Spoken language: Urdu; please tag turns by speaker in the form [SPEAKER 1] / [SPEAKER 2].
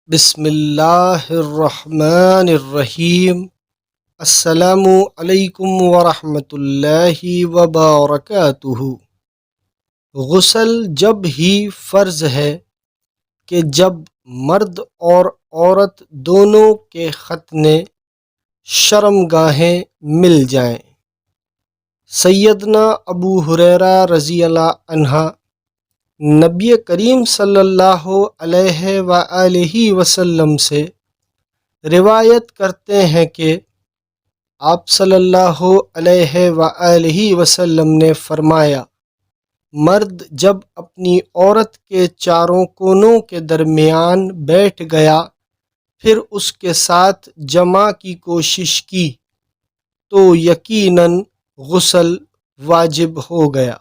[SPEAKER 1] بسم اللہ الرحمن الرحیم۔ السلام علیکم ورحمۃ اللہ وبرکاتہ۔ غسل جب ہی فرض ہے کہ جب مرد اور عورت دونوں کے ختنے شرمگاہیں مل جائیں۔ سیدنا ابو ہریرہ رضی اللہ عنہ نبی کریم صلی اللہ علیہ وآلہ وسلم سے روایت کرتے ہیں کہ آپ صلی اللہ علیہ وآلہ وسلم نے فرمایا، مرد جب اپنی عورت کے چاروں کونوں کے درمیان بیٹھ گیا پھر اس کے ساتھ جماع کی کوشش کی تو یقیناً غسل واجب ہو گیا۔